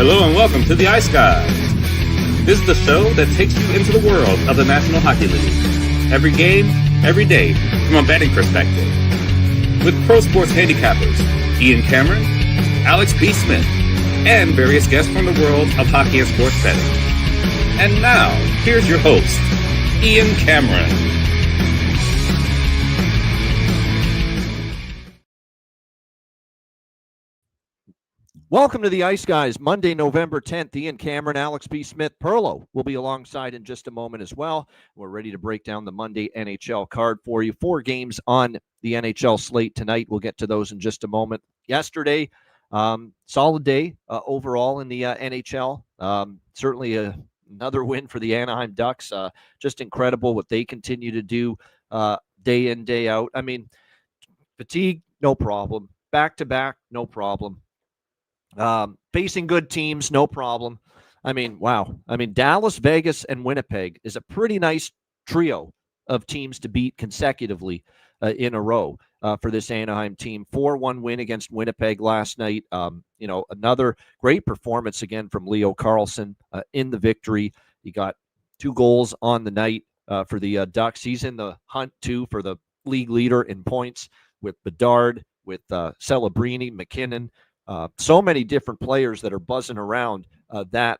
Hello and welcome to the Ice Guys. This is the show that takes you into the world of the National Hockey League. Every game, every day, from a betting perspective. With pro sports handicappers, Ian Cameron, Alex P. Smith, and various guests from the world of hockey and sports betting. And now, here's your host, Ian Cameron. Welcome to the Ice Guys, Monday, November 10th. Ian Cameron, Alex B. Smith, Perlo will be alongside in just a moment as well. We're ready to break down the Monday NHL card for you. 4 games on the NHL slate tonight. We'll get to those in just a moment. Yesterday, solid day overall in the NHL. Certainly another win for the Anaheim Ducks. Just incredible what they continue to do day in, day out. I mean, fatigue, no problem. Back-to-back, no problem. Facing good teams, no problem. I mean, wow. I mean, Dallas, Vegas, and Winnipeg is a pretty nice trio of teams to beat consecutively in a row for this Anaheim team. 4-1 win against Winnipeg last night. Another great performance again from Leo Carlsson in the victory. He got 2 goals on the night for the Ducks. He's in the hunt, too, for the league leader in points with Bedard, with Celebrini, McKinnon. So many different players that are buzzing around that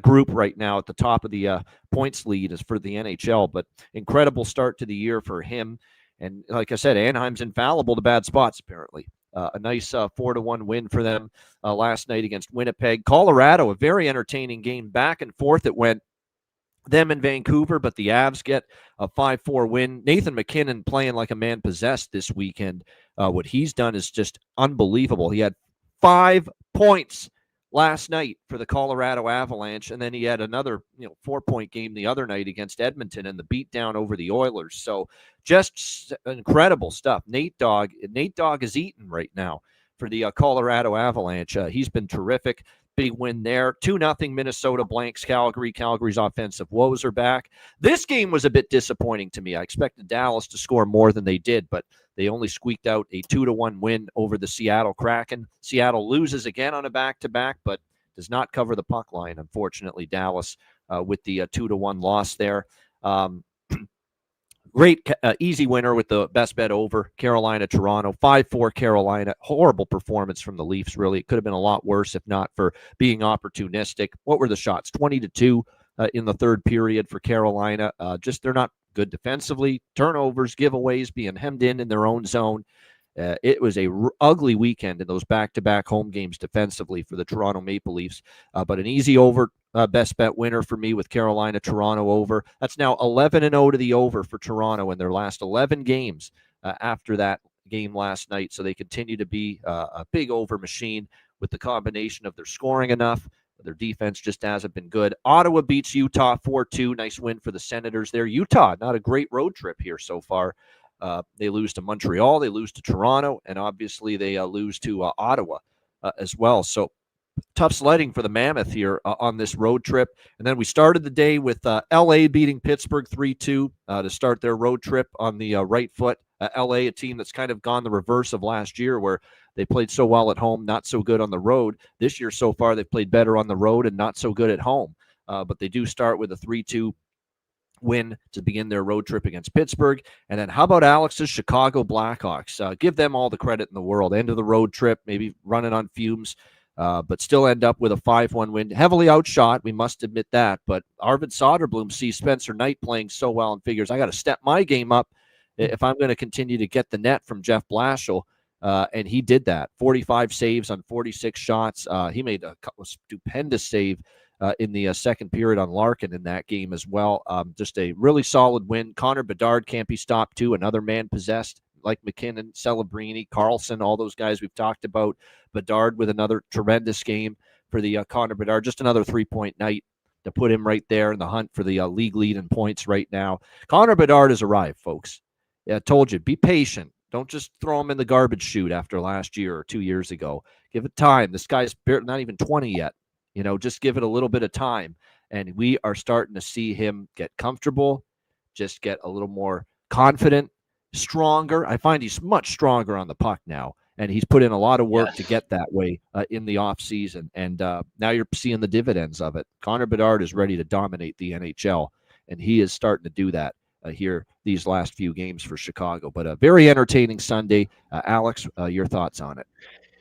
group right now at the top of the points lead is for the NHL. But incredible start to the year for him. And like I said, Anaheim's infallible to bad spots, apparently. A nice 4-1 win for them last night against Winnipeg. Colorado, a very entertaining game. Back and forth it went. Them in Vancouver, but the Avs get a 5-4 win. Nathan McKinnon playing like a man possessed this weekend. What he's done is just unbelievable. He had 5 points last night for the Colorado Avalanche, and then he had another 4-point game the other night against Edmonton and the beatdown over the Oilers. So just incredible stuff. Nate Dogg is eating right now for the Colorado Avalanche. He's been terrific. Big win there. 2-0 Minnesota blanks Calgary. Calgary's offensive woes are back. This game was a bit disappointing to me. I expected Dallas to score more than they did, but they only squeaked out a 2-1 win over the Seattle Kraken. Seattle loses again on a back-to-back, but does not cover the puck line, unfortunately, Dallas, with the 2-1 loss there. Great easy winner with the best bet over, Carolina-Toronto, 5-4 Carolina. Horrible performance from the Leafs, really. It could have been a lot worse if not for being opportunistic. What were the shots? 20-2 in the third period for Carolina. They're not good defensively. Turnovers, giveaways, being hemmed in their own zone. It was a ugly weekend in those back-to-back home games defensively for the Toronto Maple Leafs. But an easy over, best bet winner for me with Carolina-Toronto over. That's now 11-0 to the over for Toronto in their last 11 games after that game last night. So they continue to be a big over machine with the combination of their scoring enough. Their defense just hasn't been good. Ottawa beats Utah 4-2. Nice win for the Senators there. Utah, not a great road trip here so far. They lose to Montreal, they lose to Toronto, and obviously they lose to Ottawa as well. So tough sledding for the Mammoth here on this road trip. And then we started the day with LA beating Pittsburgh 3-2 to start their road trip on the right foot. LA, a team that's kind of gone the reverse of last year where they played so well at home, not so good on the road. This year so far they've played better on the road and not so good at home. But they do start with a 3-2 win to begin their road trip against Pittsburgh. And then how about Alex's Chicago Blackhawks? Give them all the credit in the world. End of the road trip, maybe running on fumes, but still end up with a 5-1 win. Heavily outshot, we must admit that. But Arvid Soderblom sees Spencer Knight playing so well and figures, I got to step my game up if I'm going to continue to get the net from Jeff Blashill. And he did that. 45 saves on 46 shots. He made a stupendous save in the second period on Larkin in that game as well. Just a really solid win. Connor Bedard can't be stopped too. Another man possessed like McKinnon, Celebrini, Carlson, all those guys we've talked about. Bedard with another tremendous game for the Connor Bedard. Just another 3-point night to put him right there in the hunt for the league lead in points right now. Connor Bedard has arrived, folks. I told you, be patient. Don't just throw him in the garbage chute after last year or 2 years ago. Give it time. This guy's not even 20 yet. Just give it a little bit of time. And we are starting to see him get comfortable, just get a little more confident, stronger. I find he's much stronger on the puck now. And he's put in a lot of work to Yes. get that way in the offseason. And now you're seeing the dividends of it. Connor Bedard is ready to dominate the NHL, and he is starting to do that here these last few games for Chicago. But a very entertaining Sunday. Alex, your thoughts on it?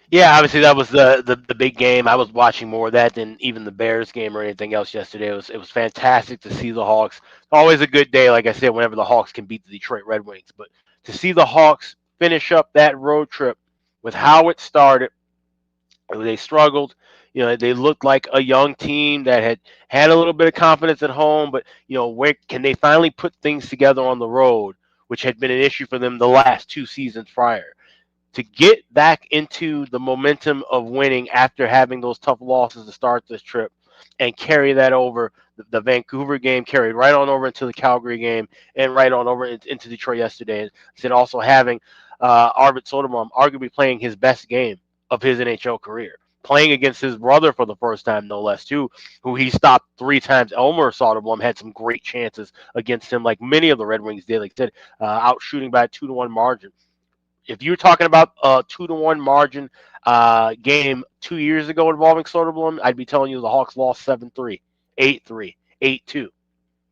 Yeah, obviously that was the big game. I was watching more of that than even the Bears game or anything else yesterday. It was fantastic to see the Hawks. Always a good day, like I said, whenever the Hawks can beat the Detroit Red Wings. But to see the Hawks finish up that road trip with how it started, they struggled. They looked like a young team that had a little bit of confidence at home, but where can they finally put things together on the road, which had been an issue for them the last 2 seasons prior? To get back into the momentum of winning after having those tough losses to start this trip and carry that over the Vancouver game, carried right on over into the Calgary game, and right on over into Detroit yesterday. And then also having Arvid Soderblom arguably playing his best game of his NHL career, playing against his brother for the first time, no less, too, who he stopped 3 times. Elmer Soderblom had some great chances against him, like many of the Red Wings did, like I said, out shooting by a 2-1 margin. If you're talking about a 2-1 margin game 2 years ago involving Soderblom, I'd be telling you the Hawks lost 7-3, 8-3, 8-2.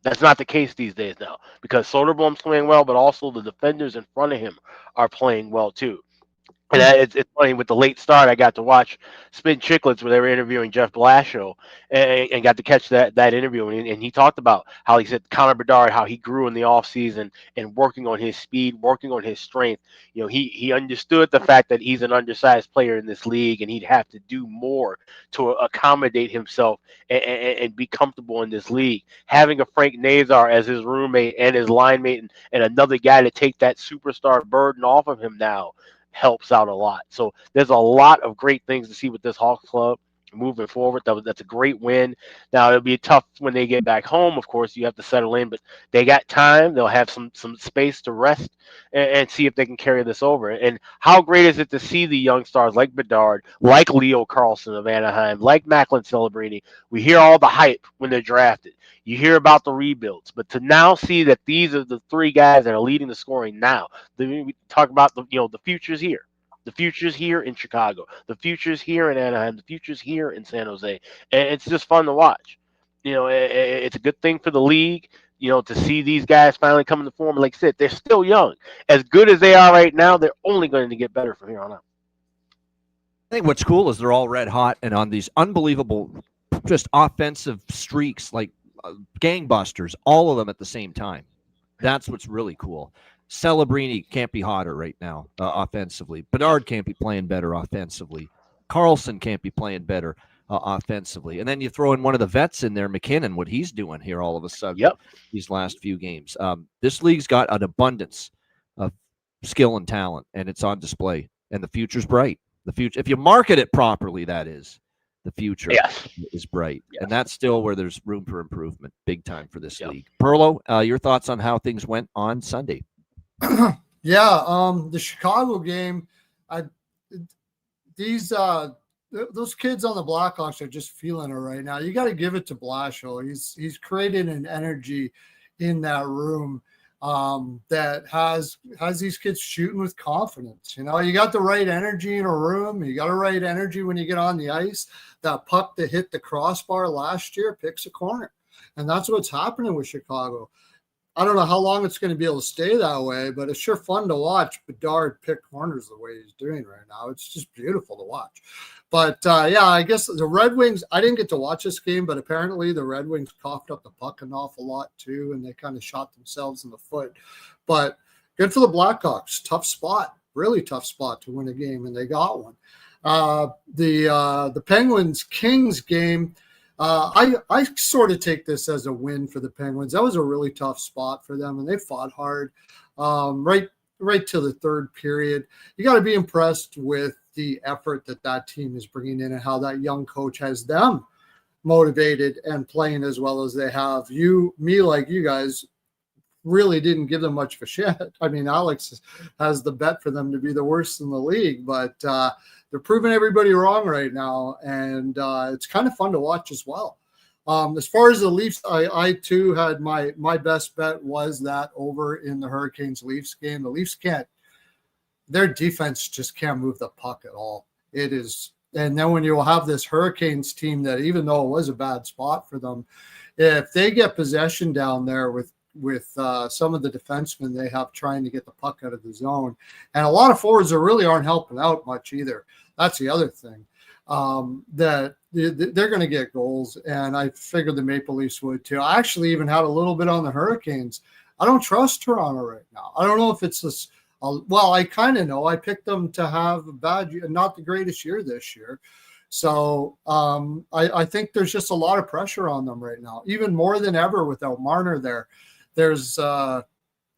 That's not the case these days now because Soderblom's playing well, but also the defenders in front of him are playing well too. And it's funny, with the late start, I got to watch Spin Chicklets where they were interviewing Jeff Blashill and got to catch that interview. And he talked about how he said Connor Bedard, how he grew in the offseason and working on his speed, working on his strength. He understood the fact that he's an undersized player in this league and he'd have to do more to accommodate himself and be comfortable in this league. Having a Frank Nazar as his roommate and his line mate and another guy to take that superstar burden off of him now helps out a lot. So there's a lot of great things to see with this Hawks club moving forward. That's a great win. Now it'll be tough when they get back home. Of course, you have to settle in, but they got time. They'll have some space to rest and see if they can carry this over. And how great is it to see the young stars like Bedard, like Leo Carlson of Anaheim, like Macklin Celebrini. We hear all the hype when they're drafted. You hear about the rebuilds, but to now see that these are the 3 guys that are leading the scoring now. We talk about the future's here. The future's here in Chicago. The future's here in Anaheim. The future's here in San Jose. And it's just fun to watch. It's a good thing for the league, to see these guys finally coming to form. Like I said, they're still young. As good as they are right now, they're only going to get better from here on out. I think what's cool is they're all red hot and on these unbelievable just offensive streaks, like gangbusters, all of them at the same time. That's what's really cool. Celebrini can't be hotter right now offensively. Bedard can't be playing better offensively. Carlson can't be playing better offensively. And then you throw in one of the vets in there, McKinnon, what he's doing here all of a sudden these last few games. This league's got an abundance of skill and talent, and it's on display. And the future's bright. The future, if you market it properly, that is. The future is bright. Yes. And that's still where there's room for improvement, big time for this league. Perlo, your thoughts on how things went on Sunday? The Chicago game, those kids on the Blackhawks are just feeling it right now. You got to give it to Blashill. He's created an energy in that room that has these kids shooting with confidence. You got the right energy in a room. You got the right energy when you get on the ice. That puck that hit the crossbar last year picks a corner. And that's what's happening with Chicago. I don't know how long it's going to be able to stay that way, but it's sure fun to watch Bedard pick corners the way he's doing right now. It's just beautiful to watch. But, I guess the Red Wings, I didn't get to watch this game, but apparently the Red Wings coughed up the puck an awful lot too, and they kind of shot themselves in the foot. But good for the Blackhawks. Tough spot, really tough spot to win a game, and they got one. The Penguins-Kings game, I sort of take this as a win for the Penguins. That was a really tough spot for them, and they fought hard right till the third period. You got to be impressed with the effort that team is bringing in and how that young coach has them motivated and playing as well as they have. Me, like you guys, really didn't give them much of a shit. I mean, Alex has the bet for them to be the worst in the league, but they're proving everybody wrong right now, and it's kind of fun to watch as well. As far as the Leafs, I too had my best bet was that over in the Hurricanes-Leafs game. The Leafs can't their defense just can't move the puck at all. It is. And then when you have this Hurricanes team that, even though it was a bad spot for them, if they get possession down there with some of the defensemen they have trying to get the puck out of the zone, and a lot of forwards that really aren't helping out much either. That's the other thing, that they're going to get goals, and I figured the Maple Leafs would too. I actually even had a little bit on the Hurricanes. I don't trust Toronto right now. I don't know if it's this. Well, I kind of know. I picked them to have a bad, not the greatest year this year. So I think there's just a lot of pressure on them right now, even more than ever without Marner there. There's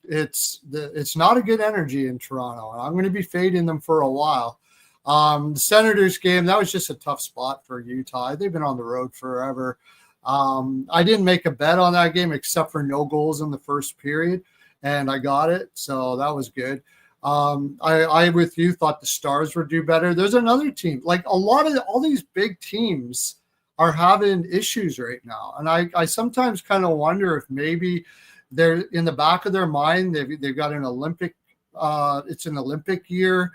it's not a good energy in Toronto, and I'm going to be fading them for a while. The Senators game, that was just a tough spot for Utah. They've been on the road forever. I didn't make a bet on that game except for no goals in the first period, and I got it, so that was good. I with you thought the Stars would do better. There's another team, like all these big teams are having issues right now, and I sometimes kind of wonder if maybe they're in the back of their mind. They've got an Olympic. It's an Olympic year.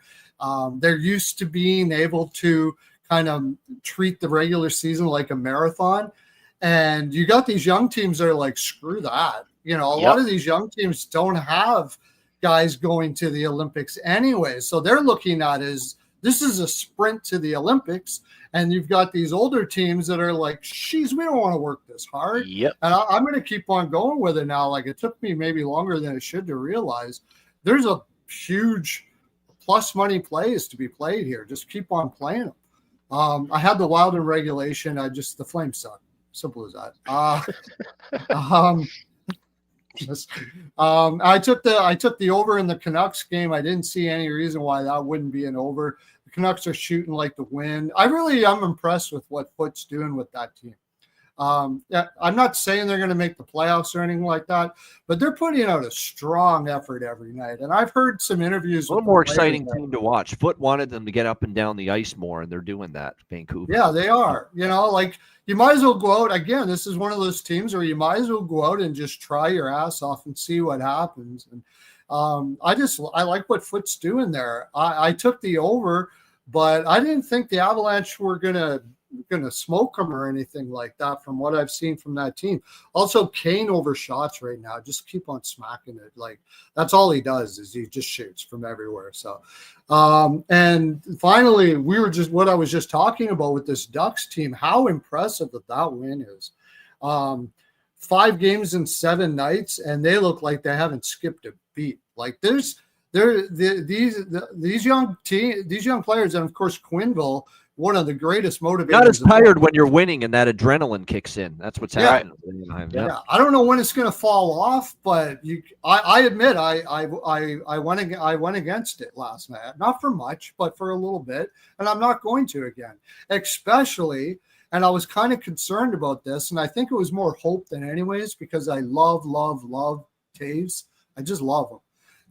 They're used to being able to kind of treat the regular season like a marathon, and you got these young teams that are like, screw that. A lot of these young teams don't have guys going to the Olympics anyway. So they're looking at this is a sprint to the Olympics. And you've got these older teams that are like, geez, we don't want to work this hard. Yep. And I'm going to keep on going with it now. Like, it took me maybe longer than it should to realize there's a huge plus money plays to be played here. Just keep on playing them. I had the Wild in regulation. The Flames suck. Simple as that. I took the over in the Canucks game. I didn't see any reason why that wouldn't be an over. The Canucks are shooting like the wind. I really am impressed with what Foote's doing with that team. I'm not saying they're going to make the playoffs or anything like that, but they're putting out a strong effort every night. And I've heard some interviews. A little more exciting team to watch. Foote wanted them to get up and down the ice more, and they're doing that. Vancouver. Yeah, they are. Like, you might as well go out again. This is one of those teams where you might as well go out and just try your ass off and see what happens. And I like what Foote's doing there. I took the over, but I didn't think the Avalanche were gonna smoke them or anything like that from what I've seen from that team. Also, Kane over shots right now. Just keep on smacking it. Like, that's all he does is he just shoots from everywhere. So, and finally, what I was just talking about with this Ducks team, how impressive that win is. 5 games in 7 nights, and they look like they haven't skipped a beat. Like, these young players, and of course Quenneville, one of the greatest motivators. Not as tired when you're winning and that adrenaline kicks in. That's what's happening. Yeah. I don't know when it's going to fall off, but I admit I went against it last night. Not for much, but for a little bit, and I'm not going to again. Especially, and I was kind of concerned about this, and I think it was more hope than anyways because I love Taves. I just love him,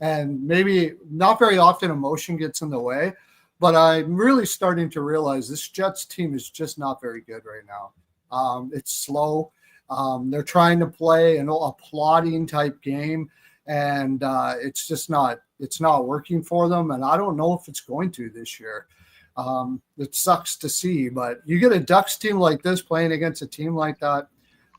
and maybe not very often emotion gets in the way. But I'm really starting to realize this Jets team is just not very good right now. It's slow. They're trying to play a plodding type game, and it's just not working for them. And I don't know if it's going to this year. It sucks to see, but you get a Ducks team like this playing against a team like that,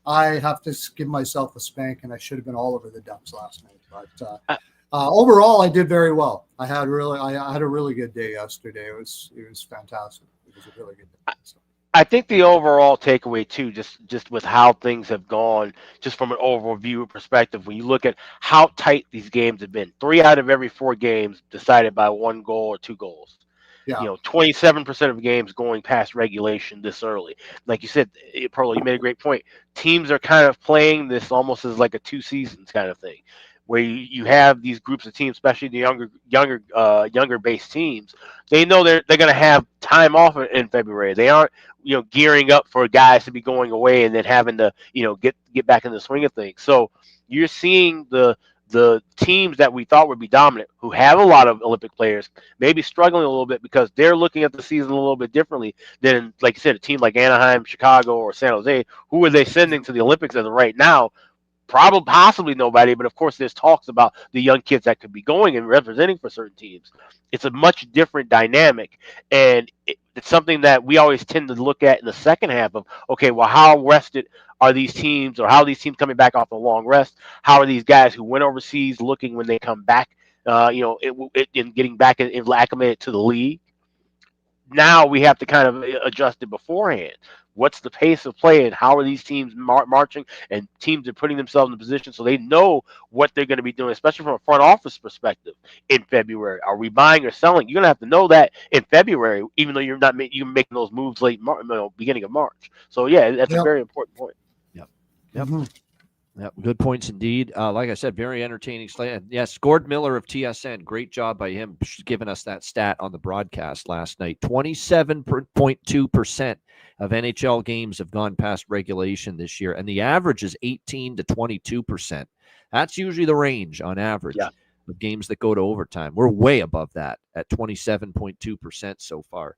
I have to give myself a spank, and I should have been all over the Ducks last night. But overall, I did very well. I had a really good day yesterday. It was fantastic. It was a really good day. So. I think the overall takeaway too, just with how things have gone, just from an overview perspective, when you look at how tight these games have been, 3 out of every 4 games decided by 1 goal or 2 goals. Yeah. 27% of games going past regulation this early. Like you said, Perlo, you made a great point. Teams are kind of playing this almost as like a 2 seasons kind of thing, where you have these groups of teams, especially the younger based teams. They know they're going to have time off in February. They aren't gearing up for guys to be going away and then having to get back in the swing of things. So you're seeing the teams that we thought would be dominant, who have a lot of Olympic players, maybe struggling a little bit because they're looking at the season a little bit differently than, like you said, a team like Anaheim, Chicago, or San Jose. Who are they sending to the Olympics as of right now? probably possibly nobody, but of course there's talks about the young kids that could be going and representing for certain teams. It's a much different dynamic, and it's something that we always tend to look at in the second half of, okay, well, how rested are these teams, or how are these teams coming back off a long rest? How are these guys who went overseas looking when they come back, in getting back and acclimated to the league? Now we have to kind of adjust it beforehand. What's the pace of play, and how are these teams marching, and teams are putting themselves in a position so they know what they're going to be doing, especially from a front office perspective in February. Are we buying or selling? You're going to have to know that in February, even though you're making those moves beginning of March. So yeah, that's a very important point. Yep. Yep, good points indeed. Like I said, very entertaining slate. And yes, Gord Miller of TSN, great job by him giving us that stat on the broadcast last night. 27.2% of NHL games have gone past regulation this year, and the average is 18 to 22%. That's usually the range on average of games that go to overtime. We're way above that at 27.2% so far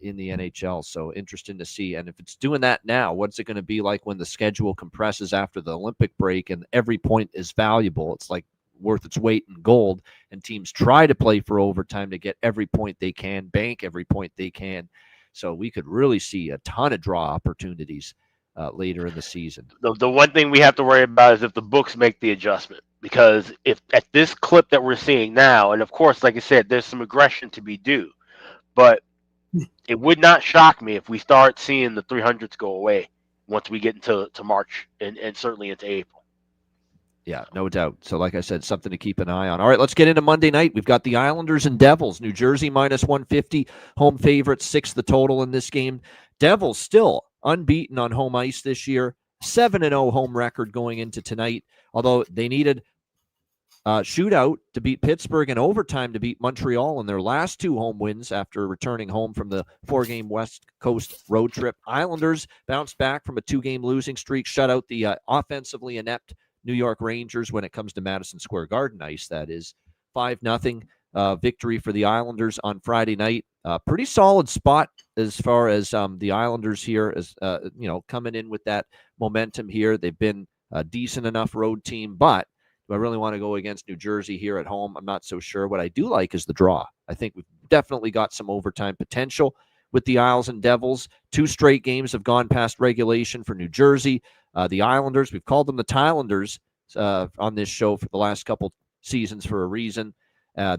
in the NHL. So interesting to see. And if it's doing that now, what's it going to be like when the schedule compresses after the Olympic break and every point is valuable? It's like worth its weight in gold, and teams try to play for overtime to get every point they can, bank every point they can. So we could really see a ton of draw opportunities later in the season. The one thing we have to worry about is if the books make the adjustment, because if at this clip that we're seeing now, and of course, like I said, there's some aggression to be due, but it would not shock me if we start seeing the 300s go away once we get into March and certainly into April. Yeah, no doubt. So like I said, something to keep an eye on. All right, let's get into Monday night. We've got the Islanders and Devils. New Jersey minus 150, home favorite, 6 the total in this game. Devils still unbeaten on home ice this year, 7-0 home record going into tonight, although they needed shootout to beat Pittsburgh and overtime to beat Montreal in their last 2 home wins after returning home from the 4-game West Coast road trip. Islanders bounced back from a 2-game losing streak, shut out the offensively inept New York Rangers when it comes to Madison Square Garden ice. That is 5-0 victory for the Islanders on Friday night. Pretty solid spot as far as the Islanders here, as coming in with that momentum here. They've been a decent enough road team, but do I really want to go against New Jersey here at home? I'm not so sure. What I do like is the draw. I think we've definitely got some overtime potential with the Isles and Devils. 2 straight games have gone past regulation for New Jersey. The Islanders, we've called them the Tylanders on this show for the last couple seasons for a reason.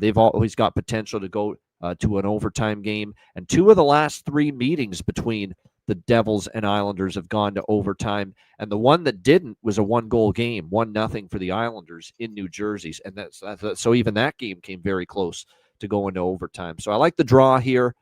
They've always got potential to go to an overtime game. And 2 of the last 3 meetings between the Devils and Islanders have gone to overtime, and the one that didn't was a 1-goal game, 1-0 for the Islanders in New Jersey, and so even that game came very close to going to overtime. So I like the draw here.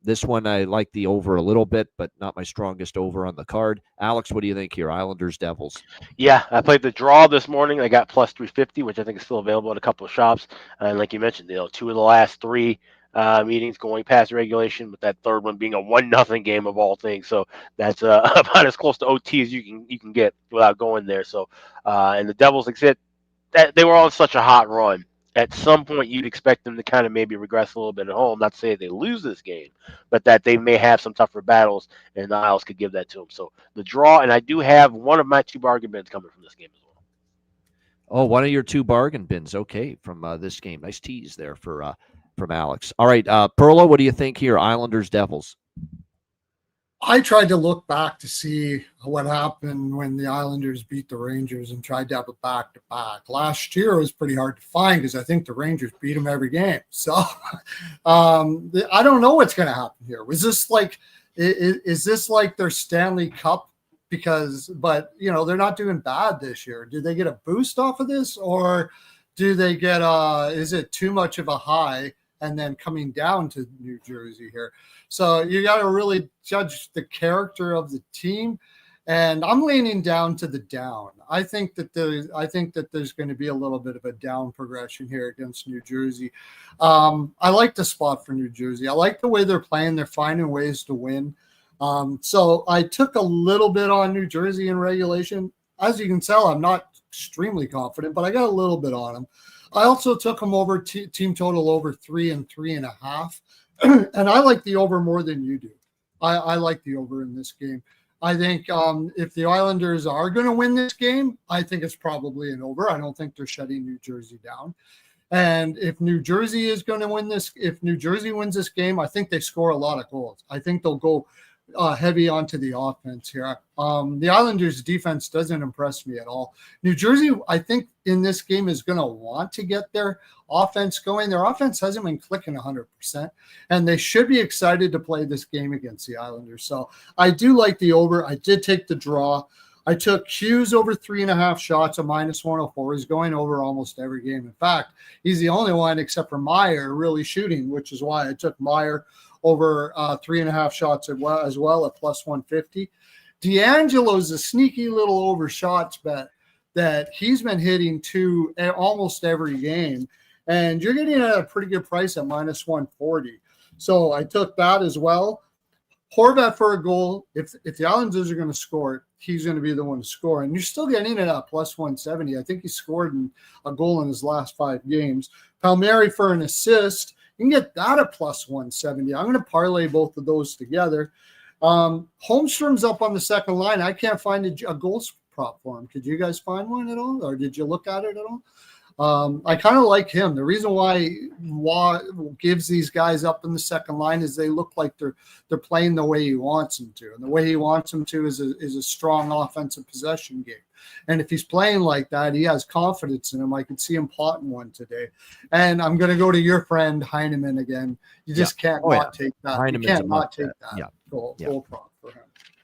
This one I like the over a little bit, but not my strongest over on the card. Alex, what do you think here? Islanders, Devils. Yeah, I played the draw this morning. I got plus 350, which I think is still available at a couple of shops. And like you mentioned, 2 of the last 3 meetings going past regulation, with that third one being a 1-0 game of all things. So that's about as close to OT as you can get without going there. So and the Devils, exit that they were on such a hot run. At some point, you'd expect them to kind of maybe regress a little bit at home. Not to say they lose this game, but that they may have some tougher battles, and the Isles could give that to them. So the draw, and I do have one of my 2 bargain bins coming from this game as well. Oh, one of your 2 bargain bins. Okay, from this game. Nice tease there from Alex. All right, Perla, what do you think here? Islanders, Devils. I tried to look back to see what happened when the Islanders beat the Rangers and tried to have a back-to-back. Last year, it was pretty hard to find because I think the Rangers beat them every game. So I don't know what's going to happen here. Is this like their Stanley Cup? But they're not doing bad this year. Did they get a boost off of this, or do they get is it too much of a high and then coming down to New Jersey here? So you got to really judge the character of the team, and I'm leaning down to the down. I think that there's going to be a little bit of a down progression here against New Jersey. I like the spot for New Jersey. I like the way they're playing. They're finding ways to win. So I took a little bit on New Jersey in regulation. As you can tell, I'm not extremely confident, but I got a little bit on them. I also took them over team total over 3 and 3.5. And I like the over more than you do. I like the over in this game. I think if the Islanders are going to win this game, I think it's probably an over. I don't think they're shutting New Jersey down. And if New Jersey is going to win this, if New Jersey wins this game, I think they score a lot of goals. I think they'll go heavy onto the offense here. The Islanders' defense doesn't impress me at all. New Jersey, I think, in this game is going to want to get their offense going. Their offense hasn't been clicking 100%, and they should be excited to play this game against the Islanders. So I do like the over. I did take the draw. I took Hughes over 3.5 shots, a -104. He's going over almost every game. In fact, he's the only one except for Meyer really shooting, which is why I took Meyer over 3.5 shots as well at +150. D'Angelo's a sneaky little over shots bet that he's been hitting to almost every game, and you're getting at a pretty good price at -140. So I took that as well. Horvat for a goal. If the Islanders are going to score it, he's going to be the one to score. And you're still getting it at +170. I think he scored a goal in his last 5 games. Palmieri for an assist. You can get that at +170. I'm going to parlay both of those together. Holmstrom's up on the second line. I can't find a goal prop for him. Could you guys find one at all? Or did you look at it at all? I kind of like him. The reason why Waugh gives these guys up in the second line is they look like they're playing the way he wants them to, and the way he wants them to is a strong offensive possession game. And if he's playing like that, he has confidence in him. I could see him potting one today. And I'm going to go to your friend Heineman again. You just can't take that. Heineman's you can't not take that goal prop for him.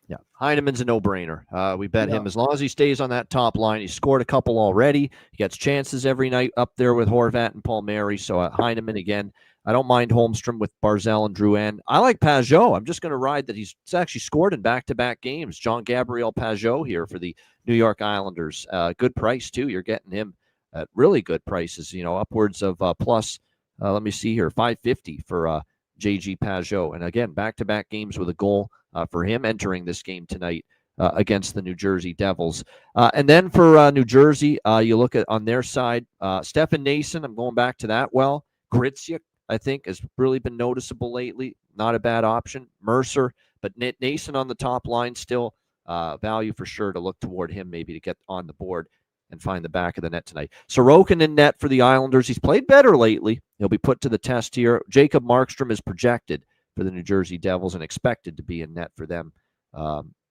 Yeah, Heineman's a no-brainer. We bet him as long as he stays on that top line. He's scored a couple already. He gets chances every night up there with Horvat and Palmieri. So Heineman again. I don't mind Holmstrom with Barzal and Drouin. I like Pajot. I'm just going to ride that. He's actually scored in back-to-back games. Jean-Gabriel Pajot here for the New York Islanders. Good price, too. You're getting him at really good prices, upwards of plus, let me see here, $550 for JG Pajot. And again, back-to-back games with a goal for him entering this game tonight against the New Jersey Devils. And then for New Jersey, you look at on their side, Stefan Nason, I'm going back to that. Well, Gritsuk, I think, has really been noticeable lately. Not a bad option. Mercer, but Nason on the top line still value for sure to look toward him maybe to get on the board and find the back of the net tonight. Sorokin in net for the Islanders. He's played better lately. He'll be put to the test here. Jacob Markstrom is projected for the New Jersey Devils and expected to be in net for them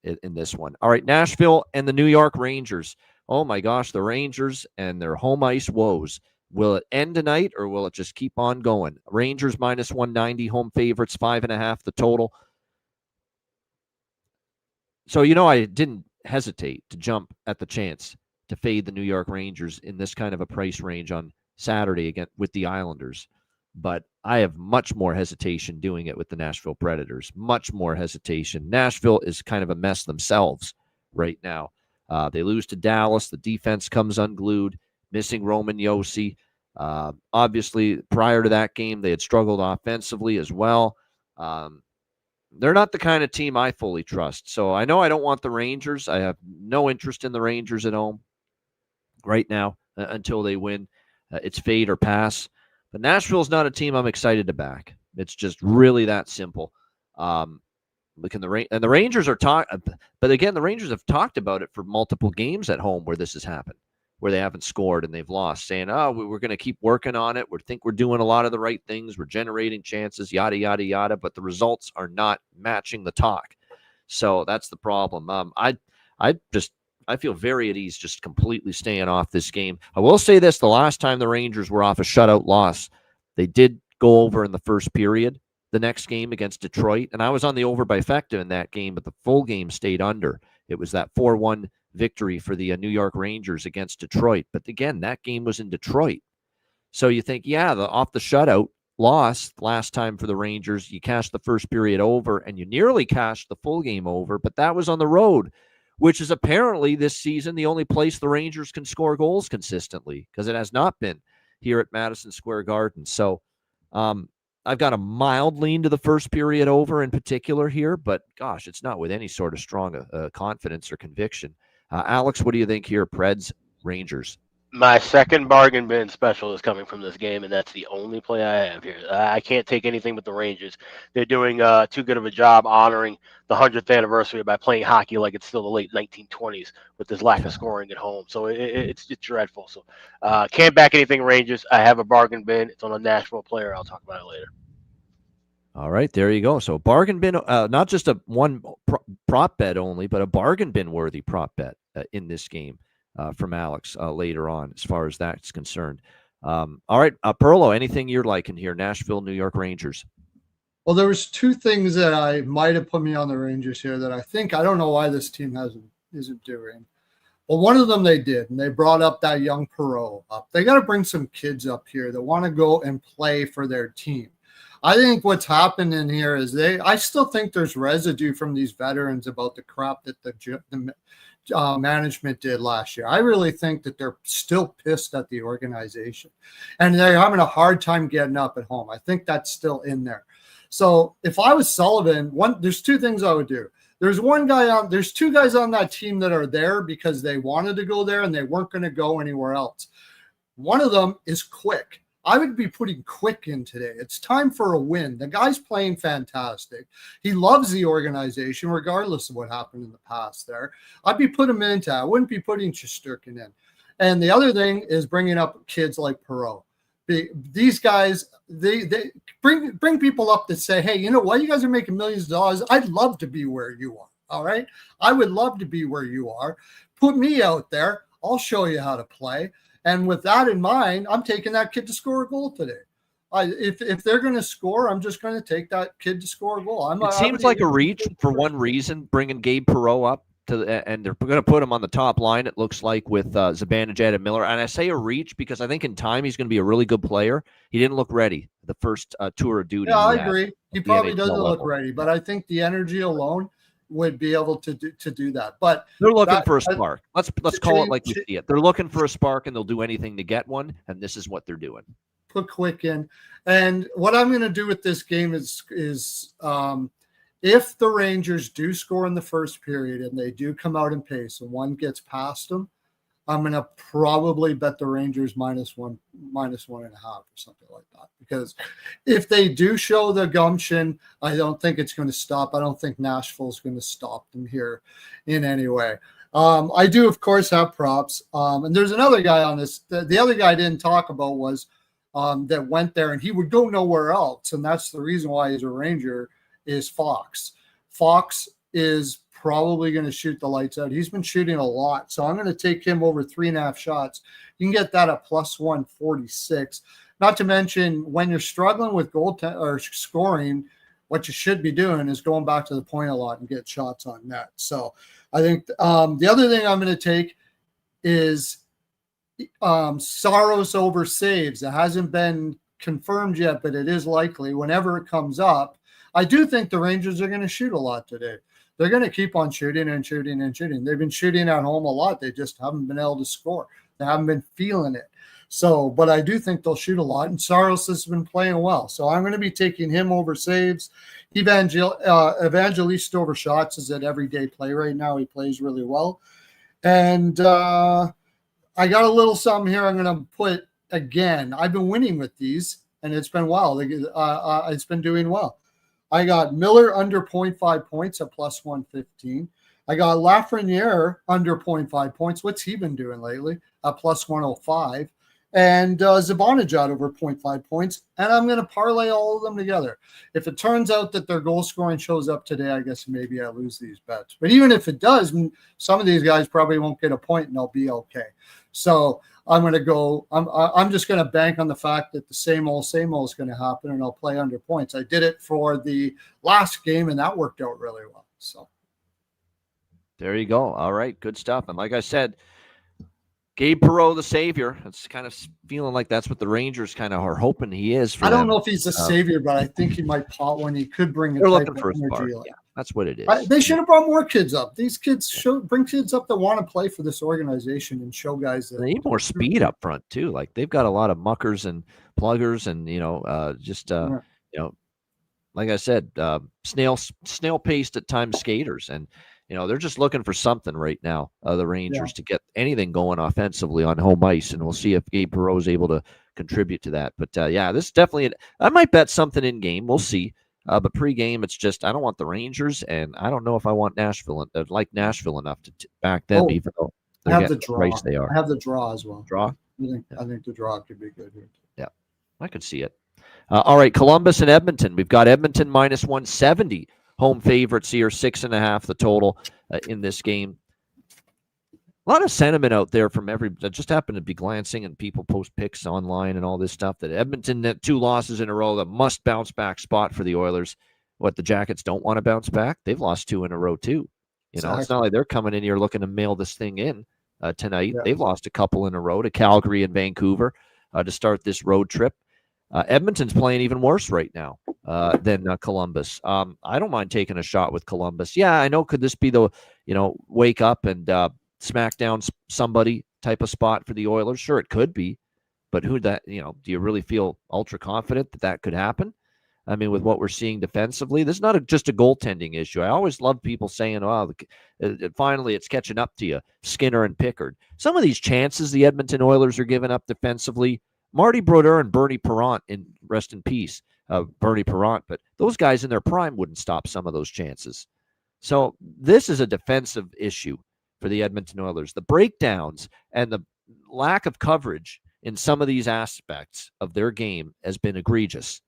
in this one. All right, Nashville and the New York Rangers. Oh, my gosh, the Rangers and their home ice woes. Will it end tonight or will it just keep on going? Rangers -190, home favorites, 5.5 the total. So, I didn't hesitate to jump at the chance to fade the New York Rangers in this kind of a price range on Saturday again with the Islanders. But I have much more hesitation doing it with the Nashville Predators. Much more hesitation. Nashville is kind of a mess themselves right now. They lose to Dallas. The defense comes unglued, missing Roman Josi. Obviously, prior to that game, they had struggled offensively as well. They're not the kind of team I fully trust. So I know I don't want the Rangers. I have no interest in the Rangers at home right now until they win. It's fade or pass. But Nashville's not a team I'm excited to back. It's just really that simple. The Rangers are but again, the Rangers have talked about it for multiple games at home where this has happened, where they haven't scored and they've lost, saying, we're going to keep working on it. We think we're doing a lot of the right things. We're generating chances, yada, yada, yada, but the results are not matching the talk. So that's the problem. I feel very at ease just completely staying off this game. I will say this, the last time the Rangers were off a shutout loss, they did go over in the first period the next game against Detroit, and I was on the over bifecta in that game, but the full game stayed under. It was that 4-1 victory for the New York Rangers against Detroit. But again, that game was in Detroit. So you think, off the shutout loss last time for the Rangers, you cashed the first period over and you nearly cashed the full game over, but that was on the road, which is apparently this season the only place the Rangers can score goals consistently, because it has not been here at Madison Square Garden. So I've got a mild lean to the first period over in particular here, but gosh, it's not with any sort of strong confidence or conviction. Alex, what do you think here? Preds, Rangers. My second bargain bin special is coming from this game, and that's the only play I have here. I can't take anything but the Rangers. They're doing too good of a job honoring the 100th anniversary by playing hockey like it's still the late 1920s with this lack of scoring at home. So it's dreadful. So can't back anything Rangers. I have a bargain bin. It's on a Nashville player. I'll talk about it later. All right, there you go. So bargain bin, not just a one prop bet only, but a bargain bin worthy prop bet in this game. From Alex later on, as far as that's concerned. All right, Perlo, anything you're liking here? Nashville, New York Rangers. Well, there was two things that I might have put me on the Rangers here that I don't know why this team isn't doing. Well, one of them they did, and they brought up that young Perot up. They got to bring some kids up here that want to go and play for their team. I think what's happening here is I still think there's residue from these veterans about the crap that the management did last year. I really think that they're still pissed at the organization, and they're having a hard time getting up at home. I think that's still in there. So if I was Sullivan, there's two things I would do. There's two guys on that team that are there because they wanted to go there and they weren't going to go anywhere else. One of them is Quick. I would be putting Quick in today. It's time for a win. The guy's playing fantastic. He loves the organization, regardless of what happened in the past there. I'd be putting him into. I wouldn't be putting Shesterkin in. And the other thing is bringing up kids like Perot. These guys, they bring people up that say, hey, you know what? You guys are making millions of dollars. I'd love to be where you are. All right. I would love to be where you are. Put me out there. I'll show you how to play. And with that in mind, I'm taking that kid to score a goal today. If they're going to score, I'm just going to take that kid to score a goal. It seems like a reach for one reason, bringing Gabe Perreault up and they're going to put him on the top line, it looks like, with Zibanejad and Miller. And I say a reach because I think in time he's going to be a really good player. He didn't look ready the first tour of duty. Yeah, I agree. He probably doesn't look ready, but I think the energy alone would be able to do that. But they're looking for a spark. Let's call it like we see it. They're looking for a spark, and they'll do anything to get one. And this is what they're doing. Put Quick in, and what I'm going to do with this game is if the Rangers do score in the first period and they do come out in pace, and one gets past them, I'm going to probably bet the Rangers -1.5 or something like that. Because if they do show the gumption, I don't think it's going to stop. I don't think Nashville's going to stop them here in any way. I do, of course, have props. And there's another guy on this. The other guy I didn't talk about was that went there and he would go nowhere else. And that's the reason why he's a Ranger is Fox. Fox is probably going to shoot the lights out. He's been shooting a lot. So I'm going to take him over 3.5 shots. You can get that at +146. Not to mention when you're struggling with or scoring, what you should be doing is going back to the point a lot and get shots on net. So I think the other thing I'm going to take is Saros over saves. It hasn't been confirmed yet, but it is likely whenever it comes up. I do think the Rangers are going to shoot a lot today. They're going to keep on shooting and shooting and shooting. They've been shooting at home a lot. They just haven't been able to score. They haven't been feeling it. So, but I do think they'll shoot a lot. And Saros has been playing well. So I'm going to be taking him over saves. Evangelista over shots is an everyday play right now. He plays really well. And I got a little something here I'm going to put again. I've been winning with these, and it's been well. It's been doing well. I got Miller under 0.5 points at +115. I got Lafreniere under 0.5 points. What's he been doing lately? At +105. And Zibanejad over 0.5 points. And I'm going to parlay all of them together. If it turns out that their goal scoring shows up today, I guess maybe I lose these bets. But even if it does, some of these guys probably won't get a point and they'll be okay. So I'm going to go. I'm just going to bank on the fact that the same old is going to happen, and I'll play under points. I did it for the last game, and that worked out really well. So there you go. All right, good stuff. And like I said, Gabe Perreault, the savior. It's kind of feeling like that's what the Rangers kind of are hoping he is. For I don't know if he's a savior, but I think he might pop when he could bring. They're looking for a spark. Yeah, that's what it is. They should have brought more kids up. These kids bring kids up that want to play for this organization and show guys that they need more speed up front too. Like they've got a lot of muckers and pluggers, and like I said, snail paced at times skaters, and They're just looking for something right now, the Rangers, to get anything going offensively on home ice, and we'll see if Gabe Perreault is able to contribute to that. But this is definitely I might bet something in game. We'll see. But pre-game, it's just I don't want the Rangers, and I don't know if I want Nashville enough to back them, even though I have the draw. They are. I have the draw as well. Draw. I think the draw could be good here. Yeah, I could see it. All right, Columbus and Edmonton. We've got Edmonton minus 170. Home favorites here, 6.5 the total in this game. A lot of sentiment out there from I just happened to be glancing and people post picks online and all this stuff that Edmonton 2 losses in a row, that must bounce back spot for the Oilers. What, the Jackets don't want to bounce back? They've lost 2 in a row too. It's not like they're coming in here looking to mail this thing in tonight. Yeah. They've lost a couple in a row to Calgary and Vancouver to start this road trip. Edmonton's playing even worse right now than Columbus. I don't mind taking a shot with Columbus. Yeah, I know. Could this be the, wake up and smack down somebody type of spot for the Oilers? Sure, it could be. But do you really feel ultra confident that could happen? I mean, with what we're seeing defensively, this is not just a goaltending issue. I always love people saying, finally it's catching up to you, Skinner and Pickard. Some of these chances the Edmonton Oilers are giving up defensively, Marty Brodeur and Bernie Parent, rest in peace, Bernie Parent, but those guys in their prime wouldn't stop some of those chances. So this is a defensive issue for the Edmonton Oilers. The breakdowns and the lack of coverage in some of these aspects of their game has been egregious.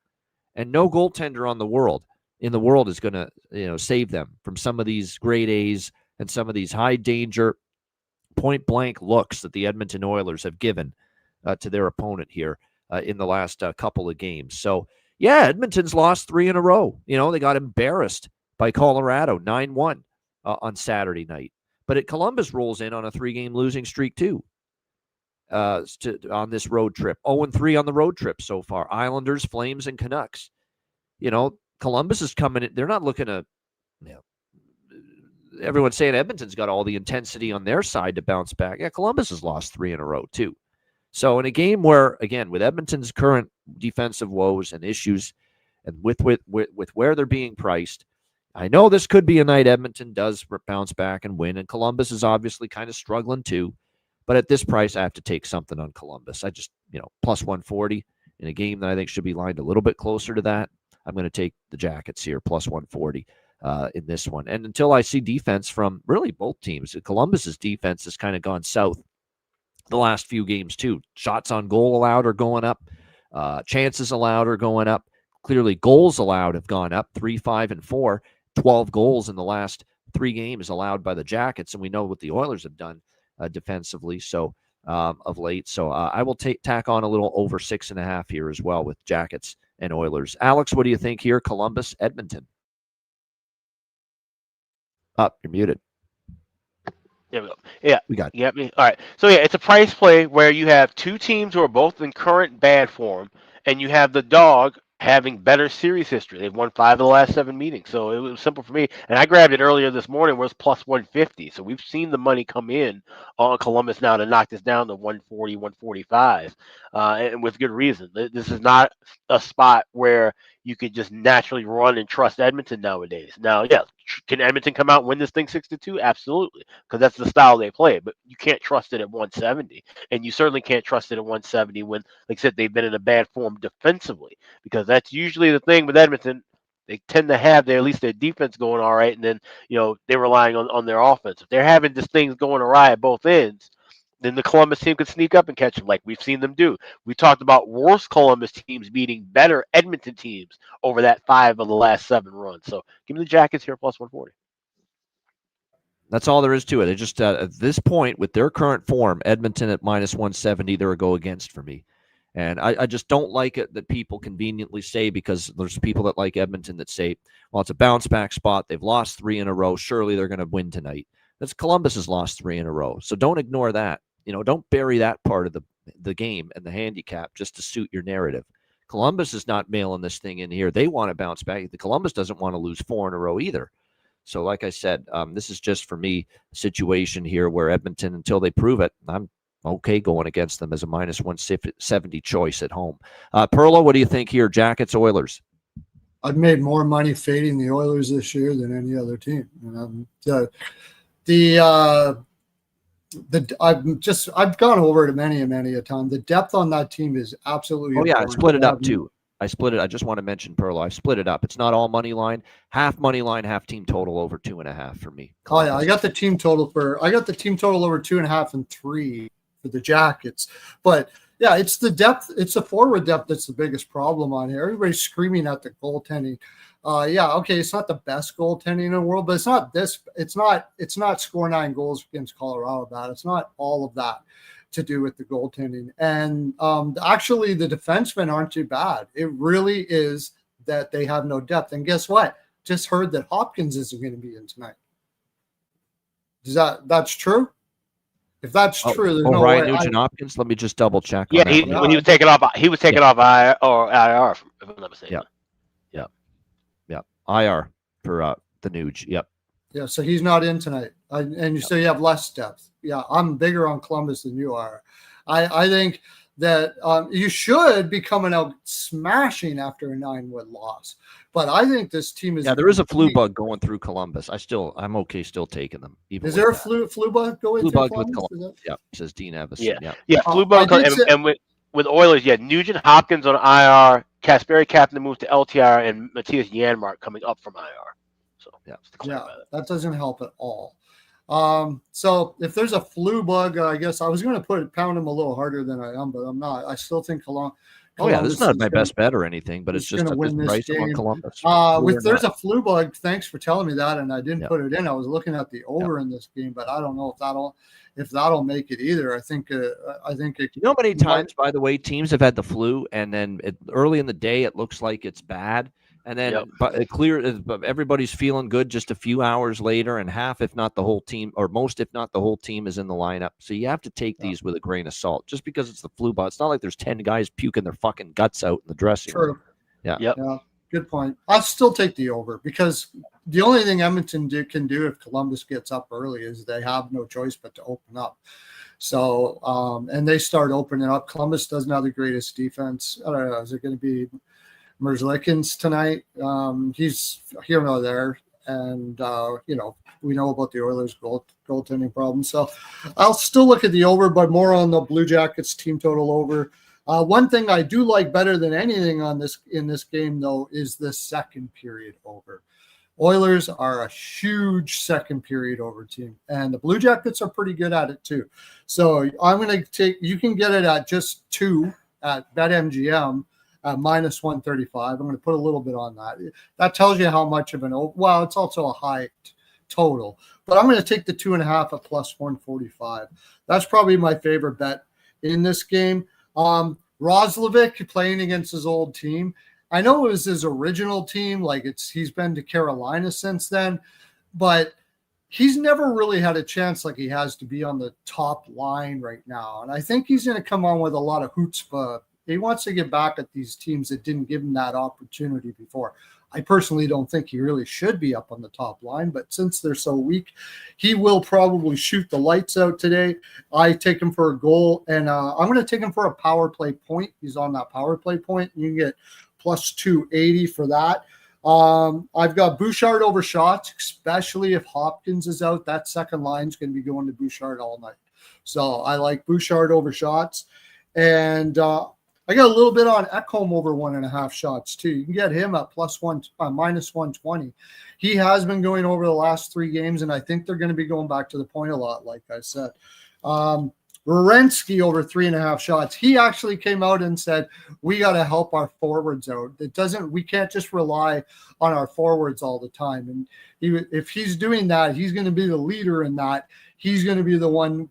And no goaltender in the world is going to, save them from some of these grade A's and some of these high danger, point blank looks that the Edmonton Oilers have given to their opponent here in the last couple of games. So, yeah, Edmonton's lost 3 in a row. They got embarrassed by Colorado 9-1 on Saturday night. But Columbus rolls in on a 3-game losing streak too on this road trip. 0-3 on the road trip so far. Islanders, Flames, and Canucks. Columbus is coming in. They're not looking to, everyone's saying Edmonton's got all the intensity on their side to bounce back. Yeah, Columbus has lost 3 in a row too. So in a game where, again, with Edmonton's current defensive woes and issues, and with where they're being priced, I know this could be a night Edmonton does bounce back and win, and Columbus is obviously kind of struggling too. But at this price, I have to take something on Columbus. I just, plus 140 in a game that I think should be lined a little bit closer to that. I'm going to take the Jackets here, plus 140 in this one. And until I see defense from really both teams, Columbus's defense has kind of gone south the last few games too. Shots on goal allowed are going up. Chances allowed are going up. Clearly, goals allowed have gone up 3, 5, and 4. 12 goals in the last 3 games allowed by the Jackets, and we know what the Oilers have done defensively of late. So I will tack on a little over 6.5 here as well with Jackets and Oilers. Alex, what do you think here? Columbus, Edmonton. You're muted. There we go. Yeah, we got you got me. All right. So yeah, it's a price play where you have 2 teams who are both in current bad form, and you have the dog having better series history. They've won 5 of the last 7 meetings. So it was simple for me. And I grabbed it earlier this morning where it's plus 150. So we've seen the money come in on Columbus now to knock this down to 140, 145, and with good reason. This is not a spot where you could just naturally run and trust Edmonton nowadays. Now, yeah, can Edmonton come out and win this thing 6-2? Absolutely, because that's the style they play. But you can't trust it at 170, and you certainly can't trust it at 170 when, like I said, they've been in a bad form defensively, because that's usually the thing with Edmonton. They tend to have at least their defense going all right, and then they're relying on their offense. If they're having these things going awry at both ends, then the Columbus team could sneak up and catch them like we've seen them do. We talked about worse Columbus teams beating better Edmonton teams over that 5 of the last 7 runs. So give me the Jackets here plus 140. That's all there is to it. It just at this point with their current form, Edmonton at minus 170, they're a go against for me. And I just don't like it that people conveniently say, because there's people that like Edmonton that say, well, it's a bounce back spot. They've lost 3 in a row. Surely they're going to win tonight. That's Columbus has lost 3 in a row. So don't ignore that. Don't bury that part of the game and the handicap just to suit your narrative. Columbus is not mailing this thing in here. They want to bounce back. The Columbus doesn't want to lose 4 in a row either. So like I said, this is just for me a situation here where Edmonton, until they prove it, I'm okay going against them as a minus 170 choice at home. Perlo, what do you think here? Jackets, Oilers? I've made more money fading the Oilers this year than any other team. I've gone over it many a time. The depth on that team is absolutely. Oh yeah, I important. split it up too. I split it. I just want to mention Perlo. I split it up. It's not all money line, half money line, half team total over 2.5 for me. Oh yeah, I got the team total over 2.5 and 3 for the Jackets. But yeah, it's the depth. It's the forward depth that's the biggest problem on here. Everybody's screaming at the goaltending. Yeah, okay, it's not the best goaltending in the world, but it's not this. It's not score 9 goals against Colorado bad. It's not all of that to do with the goaltending. And actually, the defensemen aren't too bad. It really is that they have no depth. And guess what? Just heard that Hopkins isn't going to be in tonight. That's true? If that's true, there's no Ryan way. Nugent Hopkins. Let me just double check. Yeah, when he was taken off, IR, if I'm not mistaken. Yeah. IR for the Nuge. Yep. Yeah, so he's not in tonight. So you have less depth. Yeah, I'm bigger on Columbus than you are. I think that you should be coming out smashing after a 9-win loss. But I think this team is. Yeah, there is a flu bug going through Columbus. I'm okay still taking them. Is there a flu bug going through Columbus? With Columbus? Yeah, says Dean Evans. Yeah, flu bug. And with Oilers, Nugent Hopkins on IR, Kasperi Kapanen moved to LTIR, and Matthias Janmark coming up from IR. So that doesn't help at all. So if there's a flu bug, I guess I was going to pound him a little harder than I am, but I'm not. I still think Columbus. Oh yeah, this is not my best bet or anything, but it's just a price on Columbus. There's a flu bug. Thanks for telling me that, and I didn't put it in. I was looking at the over in this game, but I don't know if that'll make it either. I think it. You know how many times, by the way, teams have had the flu, and then early in the day it looks like it's bad, and then everybody's feeling good just a few hours later, and half, if not the whole team, or most, if not the whole team, is in the lineup. So you have to take these with a grain of salt. Just because it's the flu bug, it's not like there's 10 guys puking their fucking guts out in the dressing room. Yeah. Good point. I'll still take the over because the only thing Edmonton can do if Columbus gets up early is they have no choice but to open up. So, and they start opening up. Columbus doesn't have the greatest defense. I don't know. Is it going to be Merzlikins tonight? He's here nor there. And, we know about the Oilers goaltending problem. So I'll still look at the over, but more on the Blue Jackets team total over. One thing I do like better than anything in this game, though, is the second period over. Oilers are a huge second period over team, and the Blue Jackets are pretty good at it too. So I'm going to you can get it at just 2 at BetMGM at minus 135. I'm going to put a little bit on that. That tells you how much of it's also a high total, but I'm going to take the 2.5 at plus 145. That's probably my favorite bet in this game. Roslovic playing against his old team. I know it was his original team. He's been to Carolina since then, but he's never really had a chance like he has to be on the top line right now. And I think he's going to come on with a lot of chutzpah. He wants to get back at these teams that didn't give him that opportunity before. I personally don't think he really should be up on the top line, but since they're so weak, he will probably shoot the lights out today. I take him for a goal, and I'm going to take him for a power play point. He's on that power play point. You can get plus 280 for that. I've got Bouchard over shots, especially if Hopkins is out. That second line is going to be going to Bouchard all night. So I like Bouchard over shots. And I got a little bit on Ekholm over 1.5 shots too. You can get him at minus 120. He has been going over the last 3 games, and I think they're going to be going back to the point a lot, like I said. Werenski over 3.5 shots. He actually came out and said, we got to help our forwards out. We can't just rely on our forwards all the time. And if he's doing that, he's going to be the leader in that. He's going to be the one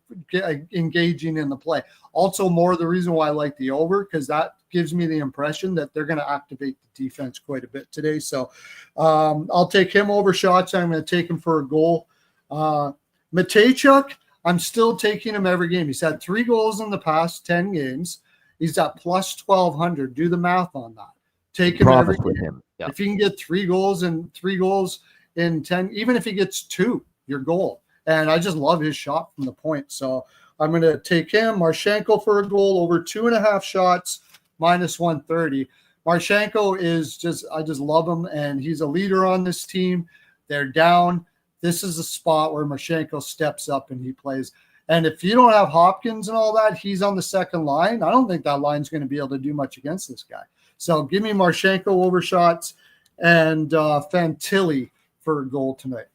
engaging in the play. Also, more the reason why I like the over, because that gives me the impression that they're going to activate the defense quite a bit today. So I'll take him over shots. I'm going to take him for a goal. Matejchuk, I'm still taking him every game. He's had 3 goals in the past 10 games. He's at plus 1,200. Do the math on that. Take him every game. Yeah. If he can get 3 goals in 10, even if he gets 2, your goal. And I just love his shot from the point. So I'm going to take him. Marchenko for a goal over 2.5 shots, minus 130. Marchenko is I just love him, and he's a leader on this team. They're down. This is a spot where Marchenko steps up and he plays. And if you don't have Hopkins and all that, he's on the second line. I don't think that line's going to be able to do much against this guy. So give me Marchenko over shots and Fantilli for a goal tonight.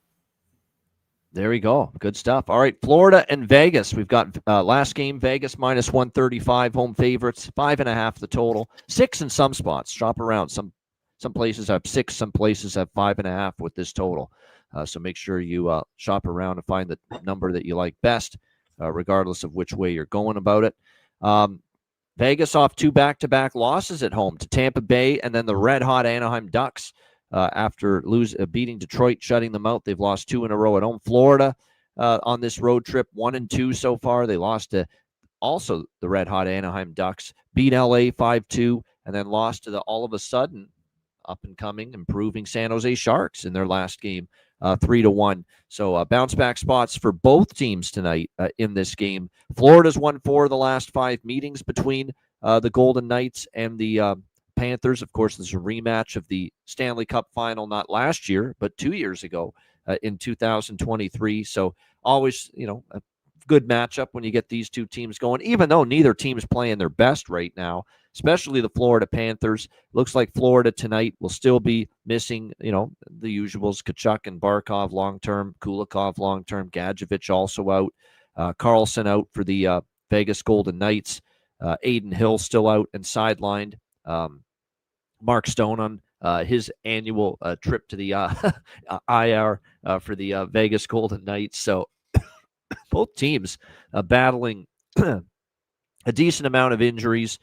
There we go. Good stuff. All right, Florida and Vegas. We've got last game, Vegas minus 135, home favorites, 5.5 the total. 6 in some spots. Shop around. Some places have 6, some places have 5.5 with this total. So make sure you shop around and find the number that you like best, regardless of which way you're going about it. Vegas off 2 back-to-back losses at home to Tampa Bay and then the red-hot Anaheim Ducks. After beating Detroit, shutting them out, they've lost 2 in a row at home. Florida on this road trip, 1-2 so far. They lost to also the red-hot Anaheim Ducks, beat LA 5-2, and then lost to the all of a sudden up-and-coming, improving San Jose Sharks in their last game, 3-1. So bounce-back spots for both teams tonight in this game. Florida's won 4 of the last 5 meetings between the Golden Knights and the Panthers. Of course, there's a rematch of the Stanley Cup final, not last year, but 2 years ago in 2023. So always, a good matchup when you get these two teams going, even though neither team's playing their best right now, especially the Florida Panthers. Looks like Florida tonight will still be missing, the usuals, Tkachuk and Barkov long-term, Kulikov long-term, Gadjevich also out, Carlson out for the Vegas Golden Knights, Aiden Hill still out and sidelined. Mark Stone on his annual trip to the IR for the Vegas Golden Knights. So both teams battling a decent amount of injuries.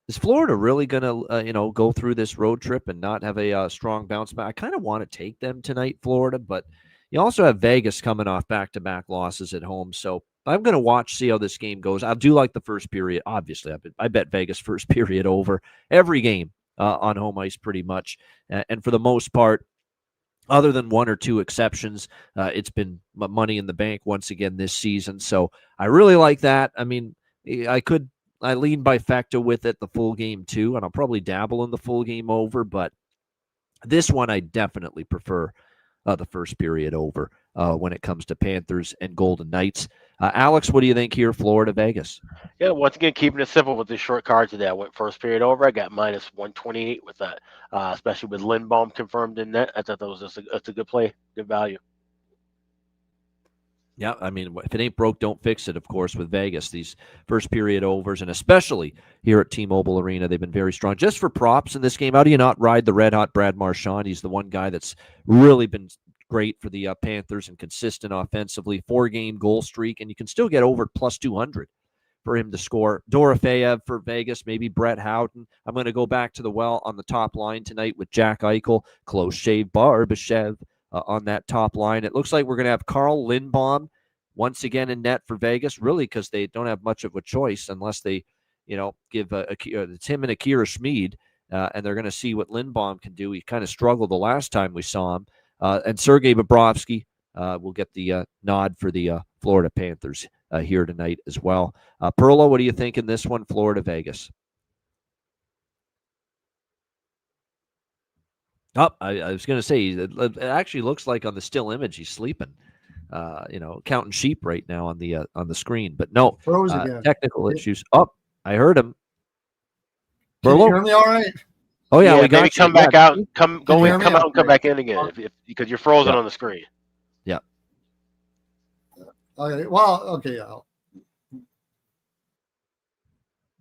Is Florida really going to, go through this road trip and not have a strong bounce back? I kind of want to take them tonight, Florida, but you also have Vegas coming off back-to-back losses at home. So I'm going to see how this game goes. I do like the first period. Obviously, I bet Vegas first period over every game on home ice pretty much. And for the most part, other than 1 or 2 exceptions, it's been money in the bank once again this season. So I really like that. I mean, I lean by Fecta with it, the full game too, and I'll probably dabble in the full game over. But this one, I definitely prefer the first period over when it comes to Panthers and Golden Knights. Alex, what do you think here, Florida, Vegas? Yeah, once again, keeping it simple with this short card today. I went first period over. I got minus 128 with that, especially with Lindbaum confirmed in net. I thought that was that's a good play, good value. Yeah, I mean, if it ain't broke, don't fix it, of course, with Vegas. These first period overs, and especially here at T-Mobile Arena, they've been very strong. Just for props in this game, how do you not ride the red-hot Brad Marchand? He's the one guy that's really been great for the Panthers and consistent offensively. 4-game goal streak, and you can still get over plus 200 for him to score. Dorofeyev for Vegas, maybe Brett Houghton. I'm going to go back to the well on the top line tonight with Jack Eichel, close shave Barbashev on that top line. It looks like we're going to have Carl Lindbaum once again in net for Vegas, really because they don't have much of a choice unless they, give it's him and Akira Schmid, and they're going to see what Lindbaum can do. He kind of struggled the last time we saw him. And Sergei Bobrovsky will get the nod for the Florida Panthers here tonight as well. Perlo, what do you think in this one, Florida-Vegas? Oh, I was going to say, it actually looks like on the still image he's sleeping, counting sheep right now on the screen. But no, technical issues. Oh, I heard him. Can you hear me all right? Oh yeah, we got maybe you. come back out, come out and come back in again because you're frozen on the screen. Yeah. Okay. Well, okay.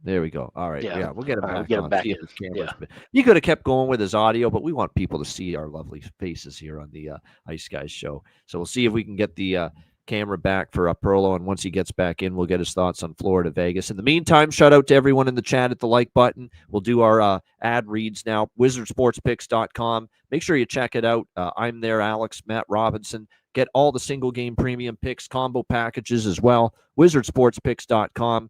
There we go. All right. Yeah, we'll get him back on. Back in. Yeah. He could have kept going with his audio, but we want people to see our lovely faces here on the Ice Guys show. So we'll see if we can get the camera back for Perlo, and once he gets back in, we'll get his thoughts on Florida, Vegas. In the meantime, shout out to everyone in the chat at the like button. We'll do our ad reads now. WizardSportsPicks.com. Make sure you check it out. I'm there, Alex, Matt Robinson. Get all the single game premium picks, combo packages as well. WizardSportsPicks.com.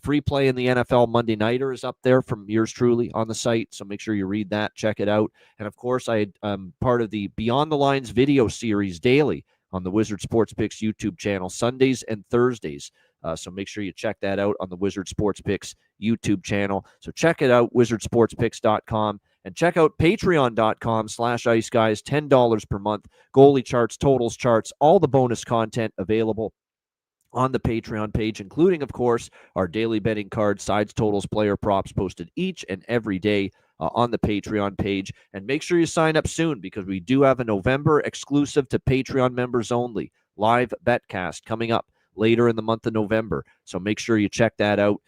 Free play in the NFL Monday Nighter is up there from yours truly on the site, so make sure you read that, check it out. And of course, I'm part of the Beyond the Lines video series daily on the Wizard Sports Picks YouTube channel, Sundays and Thursdays. So make sure you check that out on the Wizard Sports Picks YouTube channel. So check it out, wizardsportspicks.com. And check out patreon.com/Ice Guys, $10 per month. Goalie charts, totals charts, all the bonus content available on the Patreon page, including, of course, our daily betting cards, sides, totals, player props posted each and every day on the Patreon page. And make sure you sign up soon, because we do have a November exclusive to Patreon members only live betcast coming up later in the month of November. So make sure you check that out.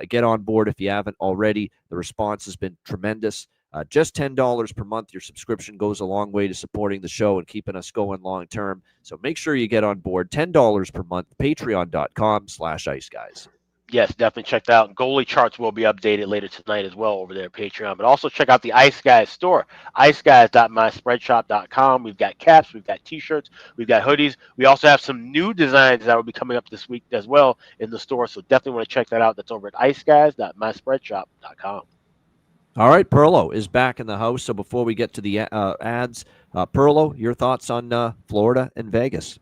Get on board if you haven't already. The response has been tremendous. Just $10 per month. Your subscription goes a long way to supporting the show and keeping us going long term. So make sure you get on board. $10 per month. Patreon.com/Ice Guys. Yes, definitely check that out. Goalie charts will be updated later tonight as well over there at Patreon. But also check out the Ice Guys store, iceguys.myspreadsshop.com. We've got caps, we've got T-shirts, we've got hoodies. We also have some new designs that will be coming up this week as well in the store. So definitely want to check that out. That's over at iceguys.myspreadsshop.com. All right, Perlo is back in the house. So before we get to the ads, Perlo, your thoughts on Florida and Vegas?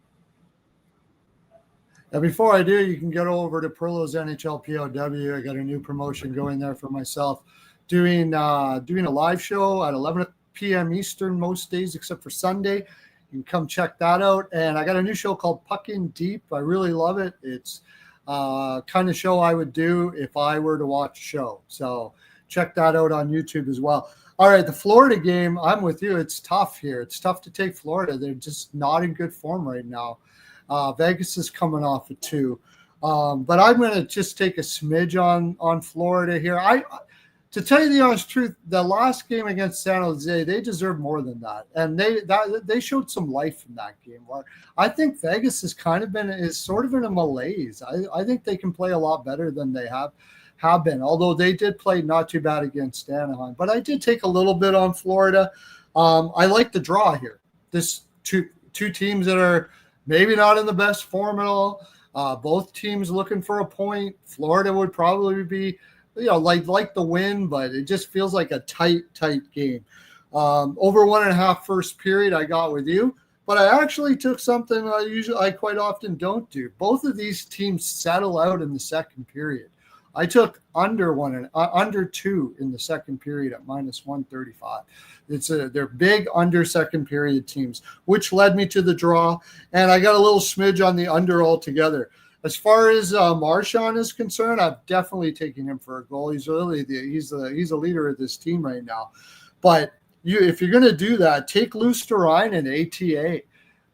And before I do, you can get over to Perlo's NHL POW. I got a new promotion going there for myself, doing a live show at 11 p.m. Eastern most days except for Sunday. You can come check that out. And I got a new show called Puck in Deep. I really love it. It's kind of show I would do if I were to watch a show. So check that out on YouTube as well. All right, the Florida game, I'm with you. It's tough here. It's tough to take Florida. They're just not in good form right now. Vegas is coming off a 2. But I'm going to just take a smidge on Florida here. To tell you the honest truth, the last game against San Jose, they deserve more than that. And they showed some life in that game. Where I think Vegas is sort of in a malaise. I think they can play a lot better than they have been, although they did play not too bad against Anaheim. But I did take a little bit on Florida. I like the draw here. This two teams that are maybe not in the best form at all. Both teams looking for a point. Florida would probably be, like the win, but it just feels like a tight game. Over 1.5 first period, I got with you, but I actually took something I quite often don't do. Both of these teams settle out in the second period. I took under 2 in the second period at -135. They're big under second period teams, which led me to the draw, and I got a little smidge on the under altogether. As far as Marchand is concerned, I've definitely taken him for a goal. He's really he's a leader of this team right now. But if you're going to do that, take Luosterainen ATA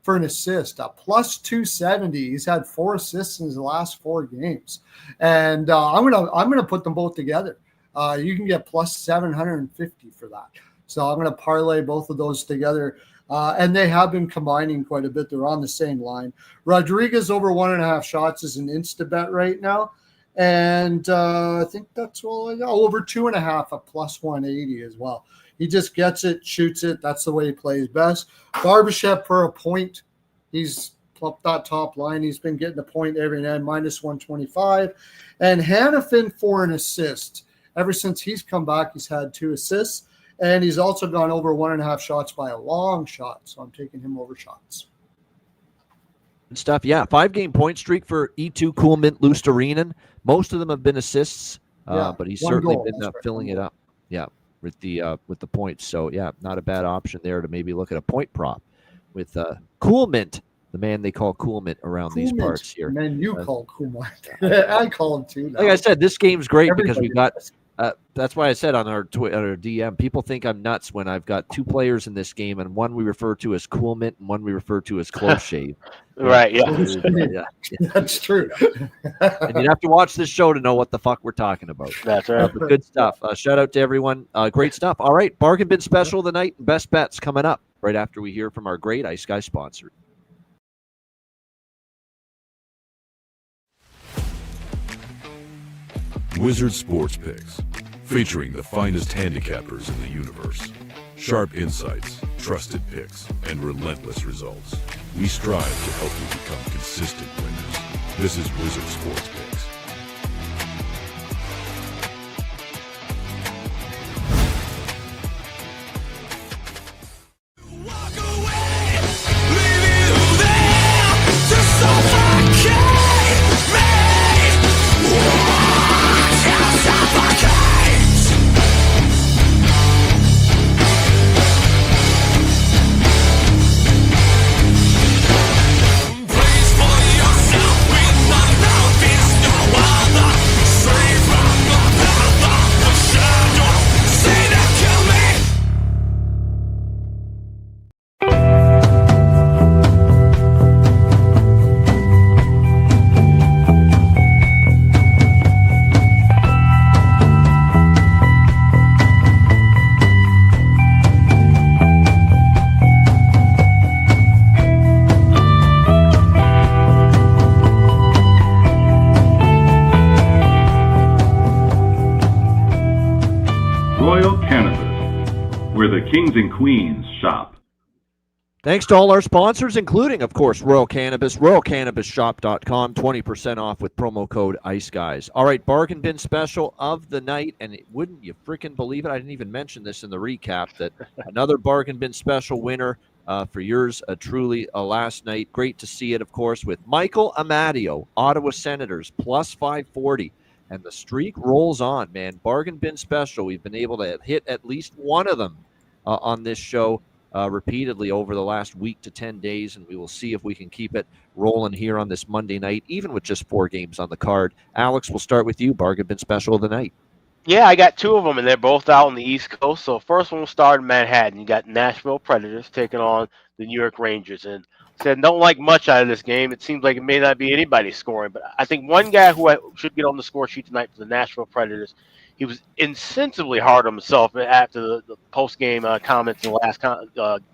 for an assist, a +270. He's had 4 assists in his last 4 games, and I'm gonna put them both together. You can get +750 for that. So I'm gonna parlay both of those together, and they have been combining quite a bit. They're on the same line. Rodriguez over 1.5 shots is an insta bet right now, and I think that's all I got. Over 2.5 at +180 as well. He just gets it, shoots it. That's the way he plays best. Barbashev for a point. He's up that top line. He's been getting a point every night, -125. And Hannafin for an assist. Ever since he's come back, he's had 2 assists. And he's also gone over 1.5 shots by a long shot. So I'm taking him over shots. Good stuff. Yeah, 5-game point streak for E2, Kuhlman, Luosterainen. Most of them have been assists, but he's certainly been filling it up. Yeah. With the points. So, yeah, not a bad option there to maybe look at a point prop with Kuhlman, the man they call Kuhlman around these parts here. Man, you call Kuhlman. I call him too now. Like I said, this game's great because we got that's why I said on our DM, people think I'm nuts when I've got 2 players in this game, and one we refer to as Kuhlman and one we refer to as Close Shave. Right, yeah. That's true. And you'd have to watch this show to know what the fuck we're talking about. That's right. But good stuff. Shout out to everyone. Great stuff. All right, bargain bin special of the night and best bets coming up right after we hear from our great Ice Guy sponsor. Wizard Sports Picks, featuring the finest handicappers in the universe. Sharp insights, trusted picks, and relentless results. We strive to help you become consistent winners. This is Wizard Sports Picks. Kings and Queens shop. Thanks to all our sponsors, including, of course, Royal Cannabis, royalcannabisshop.com, 20% off with promo code IceGuys. All right, bargain bin special of the night, and wouldn't you freaking believe it? I didn't even mention this in the recap, that another bargain bin special winner for yours truly last night. Great to see it, of course, with Michael Amadio, Ottawa Senators, plus 540. And the streak rolls on, man. Bargain bin special. We've been able to hit at least one of them on this show repeatedly over the last week to 10 days, and we will see if we can keep it rolling here on this Monday night, even with just 4 games on the card. Alex, we'll start with you. Bargain bin special of the night. Yeah, I got 2 of them, and they're both out on the East Coast. So first one will start in Manhattan. You got Nashville Predators taking on the New York Rangers. And said don't like much out of this game. It seems like it may not be anybody scoring, but I think one guy who should get on the score sheet tonight for the Nashville Predators, he was insensibly hard on himself after the post-game comments in the last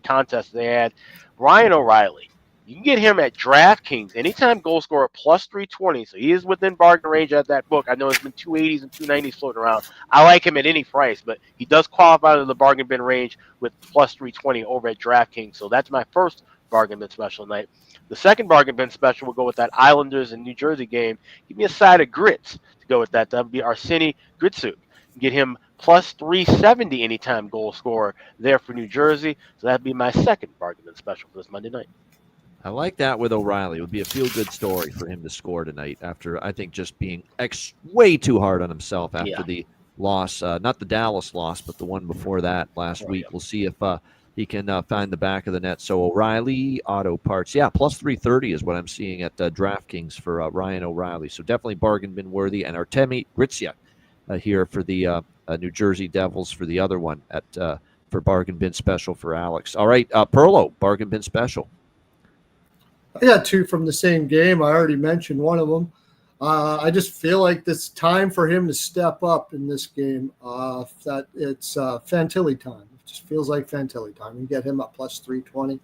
contest they had. Ryan O'Reilly. You can get him at DraftKings. Anytime goal scorer plus 320. So he is within bargain range at that book. I know there's been 280s and 290s floating around. I like him at any price, but he does qualify to the bargain bin range with plus 320 over at DraftKings. So that's my first bargain bin special tonight. The second bargain bin special will go with that Islanders and New Jersey game. Give me a side of grits to go with that. That would be Arseny Gritsuk. Get him plus 370 anytime goal scorer there for New Jersey. So that would be my second bargain bin special for this Monday night. I like that with O'Reilly. It would be a feel-good story for him to score tonight after, I think, just being way too hard on himself after the loss. Not the Dallas loss, but the one before that last week. We'll see if he can find the back of the net. So O'Reilly, Auto Parts. Yeah, plus 330 is what I'm seeing at DraftKings for Ryan O'Reilly. So definitely bargain bin worthy. And Artemi Gritsuk here for the New Jersey Devils for the other one at for bargain bin special for Alex. All right, Perlo, bargain bin special. I got 2 from the same game. I already mentioned one of them. I just feel like it's time for him to step up in this game. That it's Fantilli time. It just feels like Fantilli time. You get him at plus 320.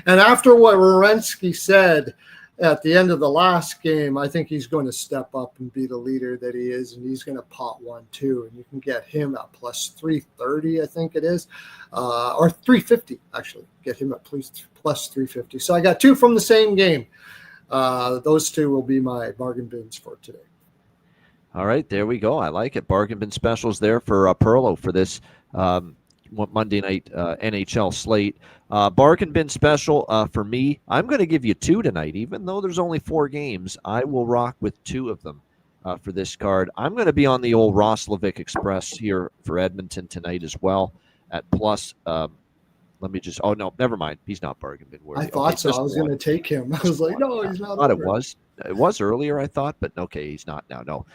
And after what Werenski said at the end of the last game, I think he's going to step up and be the leader that he is, and he's going to pot 1-2, and you can get him at plus 330, I think it is, or 350 actually. Get him at plus 350. So I got 2 from the same game. Those 2 will be my bargain bins for today. All right, there we go. I like it. Bargain bin specials there for Perlo for this Monday night NHL slate. Bargain bin special for me. I'm going to give you 2 tonight, even though there's only 4 games. I will rock with 2 of them for this card. I'm going to be on the old Roslovic Express here for Edmonton tonight as well at plus. Let me just. Oh no, never mind. He's not bargain bin worthy. I thought so. I was going to take him. I was like, no, he's not. I thought it was. It was earlier, I thought, but okay, he's not now. No,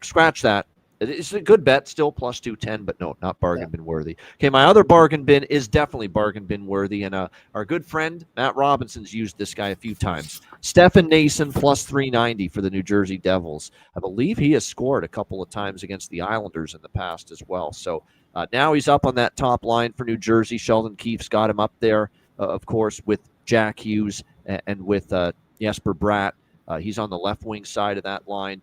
scratch that. It's a good bet, still plus 210, but no, not bargain bin worthy. Okay, my other bargain bin is definitely bargain bin worthy, and our good friend Matt Robinson's used this guy a few times. Stefan Nason plus 390 for the New Jersey Devils. I believe he has scored a couple of times against the Islanders in the past as well. So now he's up on that top line for New Jersey. Sheldon Keefe's got him up there, of course, with Jack Hughes and with Jesper Bratt. He's on the left wing side of that line.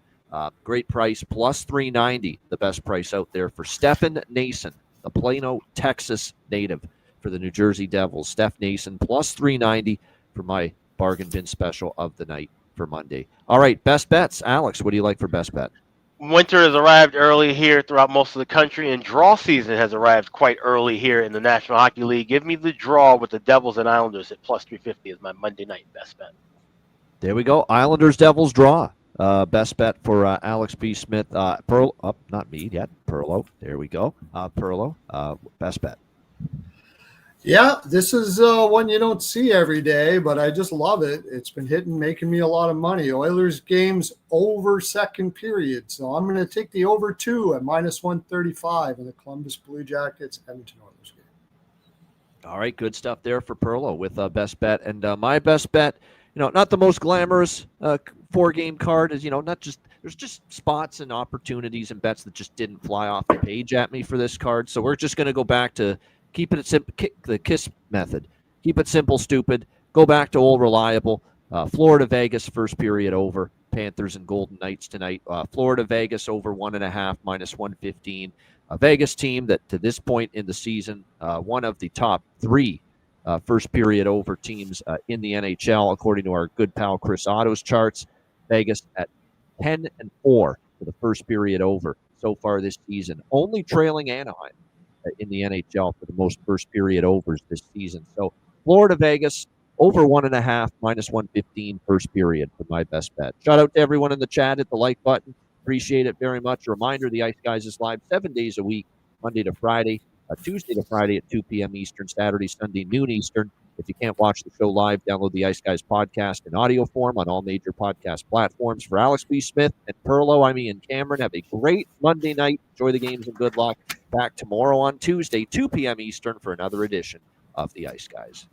Great price, plus 390, the best price out there for Stefan Nason, the Plano, Texas native for the New Jersey Devils. Steph Nason, plus 390 for my bargain bin special of the night for Monday. All right, best bets. Alex, what do you like for best bet? Winter has arrived early here throughout most of the country, and draw season has arrived quite early here in the National Hockey League. Give me the draw with the Devils and Islanders at plus 350 as my Monday night best bet. There we go. Islanders Devils draw. Best bet for Alex B. Smith. Perlo, not me yet. Perlo. There we go. Perlo. Best bet. Yeah, this is one you don't see every day, but I just love it. It's been making me a lot of money. Oilers games over second period. So I'm going to take the over 2 at minus 135 in the Columbus Blue Jackets Edmonton Oilers game. All right, good stuff there for Perlo with best bet. And my best bet, not the most glamorous 4-game card is, there's just spots and opportunities and bets that just didn't fly off the page at me for this card. So we're just going to go back to keeping it simple, the KISS method. Keep it simple, stupid. Go back to old reliable. Florida Vegas first period over. Panthers and Golden Knights tonight. Florida Vegas over 1.5 minus 115. A Vegas team that to this point in the season, one of the top 3 first period over teams in the NHL, according to our good pal Chris Otto's charts. Vegas at 10-4 for the first period over so far this season, only trailing Anaheim in the NHL for the most first period overs this season. So Florida, Vegas, over 1.5, -115 first period for my best bet. Shout out to everyone in the chat. Hit the like button. Appreciate it very much. A reminder, the Ice Guys is live 7 days a week, Monday to Friday, Tuesday to Friday at 2 p.m. Eastern, Saturday, Sunday, noon Eastern. If you can't watch the show live, download the Ice Guys podcast in audio form on all major podcast platforms. For Alex B. Smith and Perlo, I'm Ian Cameron. Have a great Monday night. Enjoy the games and good luck. Back tomorrow on Tuesday, 2 p.m. Eastern for another edition of the Ice Guys.